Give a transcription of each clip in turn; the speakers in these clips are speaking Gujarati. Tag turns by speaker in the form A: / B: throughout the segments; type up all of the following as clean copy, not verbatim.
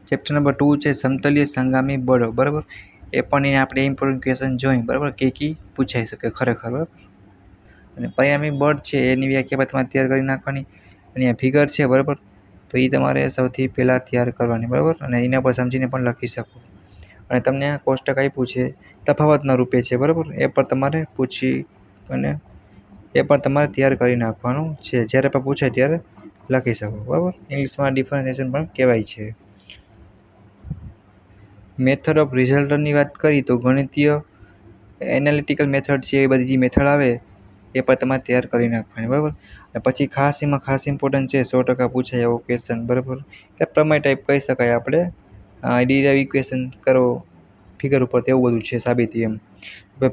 A: ચેપ્ટર નંબર 2 છે સમતલીય સંગામી બળો, બરાબર. એ પણ એને આપણે ઇમ્પોર્ટન્ટ ક્વેશ્ચન જોઈ, બરાબર, કે પૂછાઈ શકે ખરેખર, બરાબર. અને પરિણામી બળ છે એની વ્યાખ્યા તમારે તૈયાર કરી નાખવાની. અને ફિગર છે, બરાબર, તો એ તમારે સૌથી પહેલાં તૈયાર કરવાની, બરાબર. અને એના પર સમજીને પણ લખી શકો. અને તમને આ કોષ્ટક આપ્યું છે તફાવતના રૂપે છે, બરાબર, એ પણ તમારે પૂછી અને એ પણ તમારે તૈયાર કરી નાખવાનું છે. જ્યારે પણ પૂછાય ત્યારે લખી શકો, બરાબર. ઇંગ્લિશમાં ડિફરન્સિએશન પણ કહેવાય છે. મેથડ ઓફ રિઝલ્ટની વાત કરી તો ગણિતીય એનાલિટિકલ મેથડ છે, એ બધી જે મેથડ આવે એ પણ તમારે તૈયાર કરી નાખવાની, બરાબર. અને પછી એમાં ખાસ ઇમ્પોર્ટન્ટ છે 100% પૂછાય એવો ક્વેશ્ચન, બરાબર. એટલે પ્રમેય ટાઈપ કહી શકાય આપણે. ડિરાઇવ ઇક્વેશન કરો ફિગર ઉપર, તેવું બધું છે સાબિતી એમ.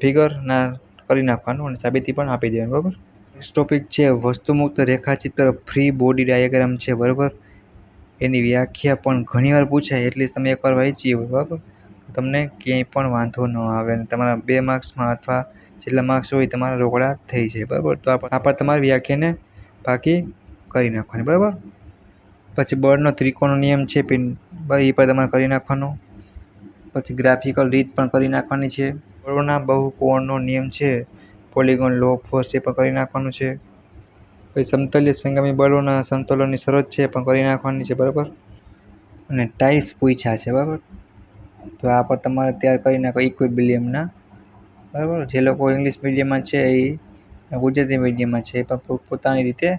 A: ફિગરના કરી નાખવાનું અને સાબિતી પણ આપી દેવાની, બરાબર. નેક્સ્ટ ટોપિક છે વસ્તુમુક્ત રેખાચિત્ર ફ્રી બોડી ડાયાગ્રામ છે, બરાબર. એની વ્યાખ્યા પણ ઘણીવાર પૂછાય, એટલે તમે એકવાર વાંચી હોય, બરાબર, તમને ક્યાંય પણ વાંધો ન આવે. અને તમારા 2 માર્ક્સમાં અથવા જેટલા માર્ક્સ હોય તમારા રોકડા થઈ જાય, બરાબર. તો આ પણ તમારી વ્યાખ્યાને પાકી કરી નાખવાની, બરાબર. પછી બળનો ત્રિકોણનો નિયમ છે એ પણ તમારે કરી નાખવાનો. પછી ગ્રાફિકલ રીત પણ કરી નાખવાની છે. બળોના બહુકોણનો નિયમ છે, પોલિગોન લો ઓફ ફોર્સ, એ પણ કરી નાખવાનું છે. પછી સમતલીય સંગામી બળોના સમતોલનની શરત છે એ પણ કરી નાખવાની છે, બરાબર. અને ટાઈસ પૂછ્યા છે, બરાબર. તો આ પણ તમારે તૈયાર કરી નાખો ઇક્વિલિબ્રિયમના, બરાબર. જે લોકો ઇંગ્લિશ મીડિયમમાં છે એ ગુજરાતી મીડિયમમાં છે એ પણ પોતાની રીતે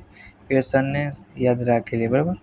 A: ક્વેશ્ચનને યાદ રાખી લે, બરાબર.